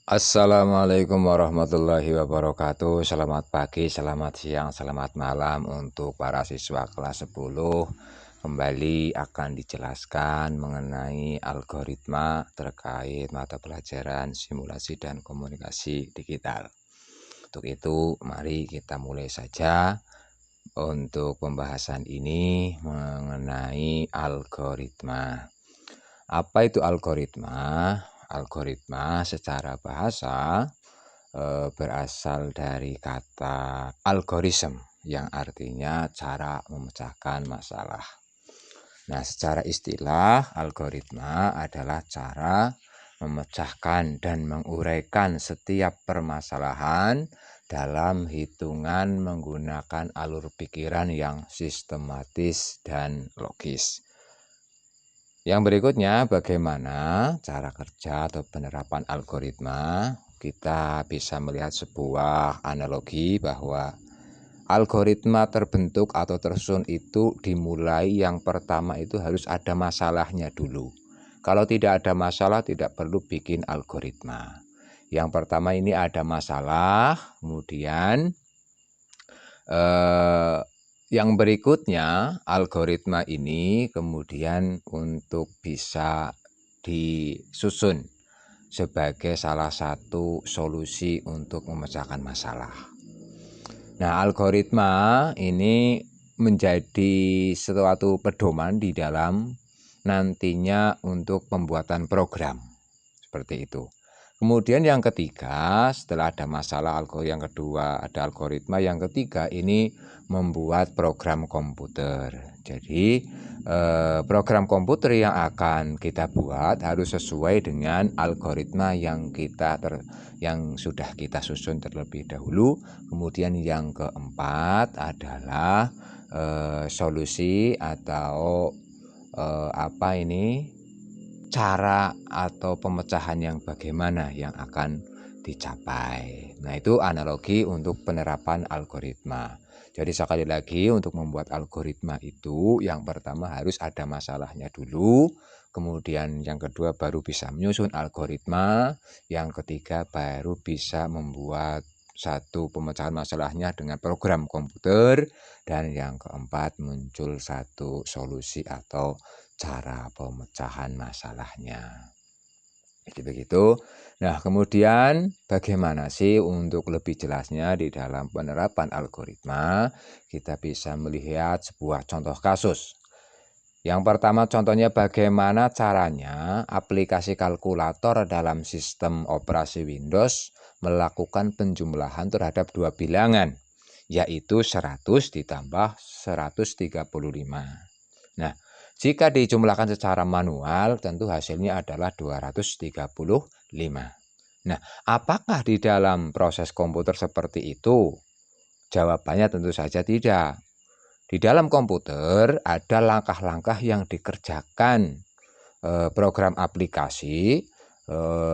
Assalamualaikum warahmatullahi wabarakatuh. Selamat pagi, selamat siang, selamat malam untuk para siswa kelas 10. Kembali akan dijelaskan mengenai algoritma terkait mata pelajaran simulasi dan komunikasi digital. Untuk itu, mari kita mulai saja untuk pembahasan ini mengenai algoritma. Apa itu algoritma? Algoritma secara bahasa berasal dari kata algoritm yang artinya cara memecahkan masalah. Nah, secara istilah, algoritma adalah cara memecahkan dan menguraikan setiap permasalahan dalam hitungan menggunakan alur pikiran yang sistematis dan logis. Yang berikutnya, bagaimana cara kerja atau penerapan algoritma. Kita bisa melihat sebuah analogi bahwa algoritma terbentuk atau tersusun itu dimulai yang pertama itu harus ada masalahnya dulu. Kalau tidak ada masalah, tidak perlu bikin algoritma. Yang pertama ini ada masalah, kemudian yang berikutnya, algoritma ini kemudian untuk bisa disusun sebagai salah satu solusi untuk memecahkan masalah. Nah, algoritma ini menjadi suatu pedoman di dalam nantinya untuk pembuatan program. Seperti itu. Kemudian yang ketiga, setelah ada masalah yang kedua ada algoritma, yang ketiga ini membuat program komputer. Jadi program komputer yang akan kita buat harus sesuai dengan algoritma yang sudah kita susun terlebih dahulu. Kemudian yang keempat adalah solusi atau cara atau pemecahan yang bagaimana yang akan dicapai. Nah, itu analogi untuk penerapan algoritma. Jadi sekali lagi, untuk membuat algoritma itu yang pertama harus ada masalahnya dulu, kemudian yang kedua baru bisa menyusun algoritma, yang ketiga baru bisa membuat satu pemecahan masalahnya dengan program komputer, dan yang keempat muncul satu solusi atau cara pemecahan masalahnya. Jadi begitu. Nah, kemudian bagaimana sih untuk lebih jelasnya di dalam penerapan algoritma? Kita bisa melihat sebuah contoh kasus. Yang pertama, contohnya bagaimana caranya aplikasi kalkulator dalam sistem operasi Windows melakukan penjumlahan terhadap dua bilangan, yaitu 100 ditambah 135. Nah, jika dijumlahkan secara manual, tentu hasilnya adalah 235. Nah, apakah di dalam proses komputer seperti itu? Jawabannya tentu saja tidak. Di dalam komputer ada langkah-langkah yang dikerjakan program aplikasi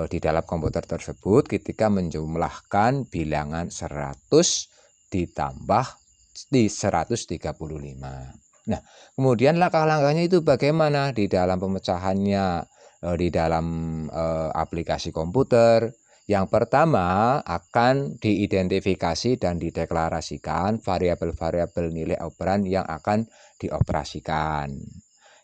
di dalam komputer tersebut ketika menjumlahkan bilangan 100 ditambah di 135. Nah, kemudian langkah-langkahnya itu bagaimana di dalam pemecahannya di dalam aplikasi komputer. Yang pertama akan diidentifikasi dan dideklarasikan variabel-variabel nilai operan yang akan dioperasikan.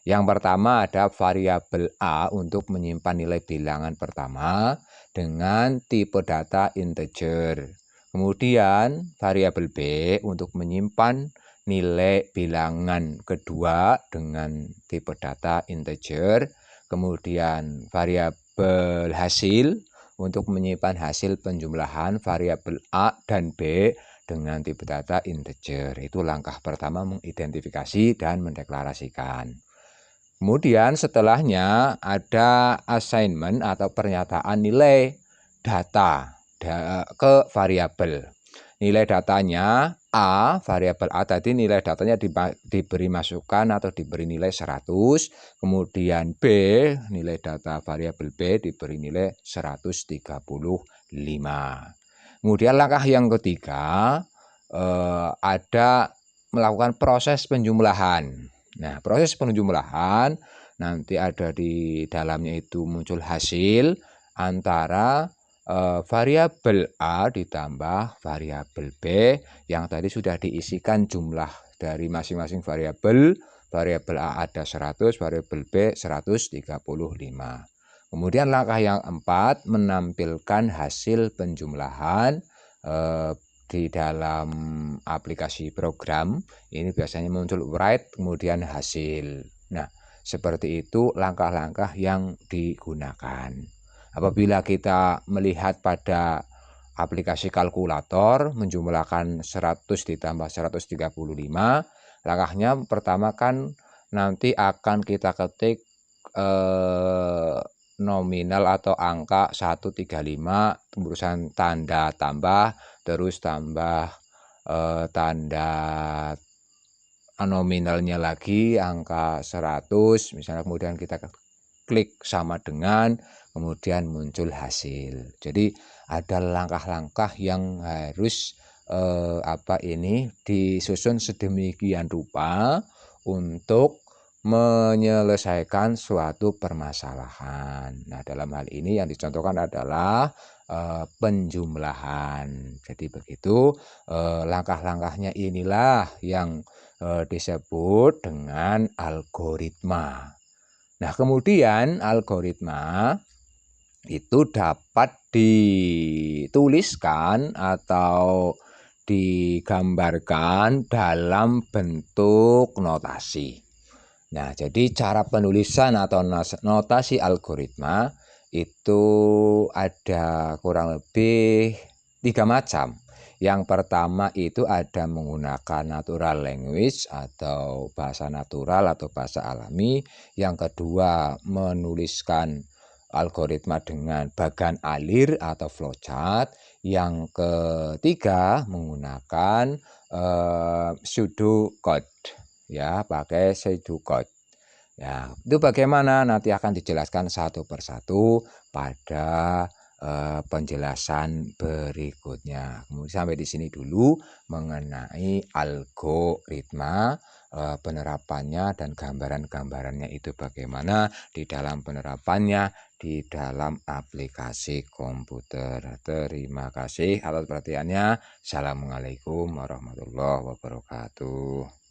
Yang pertama ada variabel A untuk menyimpan nilai bilangan pertama dengan tipe data integer. Kemudian variabel B untuk menyimpan nilai bilangan kedua dengan tipe data integer. Kemudian variabel hasil untuk menyimpan hasil penjumlahan variabel A dan B dengan tipe data integer. Itu langkah pertama, mengidentifikasi dan mendeklarasikan. Kemudian setelahnya ada assignment atau pernyataan nilai data ke variabel. Nilai datanya A, variabel A tadi nilai datanya diberi masukan atau diberi nilai 100. Kemudian B, nilai data variabel B diberi nilai 135. Kemudian langkah yang ketiga ada melakukan proses penjumlahan. Nah, proses penjumlahan nanti ada di dalamnya itu muncul hasil antara variabel A ditambah variabel B yang tadi sudah diisikan jumlah dari masing-masing variabel. Variabel A ada 100, variabel B 135. Kemudian langkah yang 4 menampilkan hasil penjumlahan di dalam aplikasi program. Ini biasanya muncul write kemudian hasil. Nah, seperti itu langkah-langkah yang digunakan. Apabila kita melihat pada aplikasi kalkulator menjumlahkan 100 ditambah 135, langkahnya pertama kan nanti akan kita ketik nominal atau angka 135, terusan tanda tambah, terus tambah tanda nominalnya lagi angka 100, misalnya, kemudian kita klik sama dengan, kemudian muncul hasil. Jadi ada langkah-langkah yang harus disusun sedemikian rupa untuk menyelesaikan suatu permasalahan. Nah, dalam hal ini yang dicontohkan adalah penjumlahan. Jadi begitu langkah-langkahnya inilah yang disebut dengan algoritma. Nah, kemudian algoritma itu dapat dituliskan atau digambarkan dalam bentuk notasi. Nah, jadi cara penulisan atau notasi algoritma itu ada kurang lebih 3 macam. Yang pertama itu ada menggunakan natural language atau bahasa natural atau bahasa alami. Yang kedua menuliskan algoritma dengan bagan alir atau flowchart. Yang ketiga menggunakan pseudocode, ya, pakai pseudocode. Ya, itu bagaimana nanti akan dijelaskan satu persatu pada penjelasan berikutnya. Kemudian sampai di sini dulu mengenai algoritma, penerapannya dan gambaran-gambarannya itu bagaimana di dalam penerapannya di dalam aplikasi komputer. Terima kasih atas perhatiannya. Assalamualaikum warahmatullahi wabarakatuh.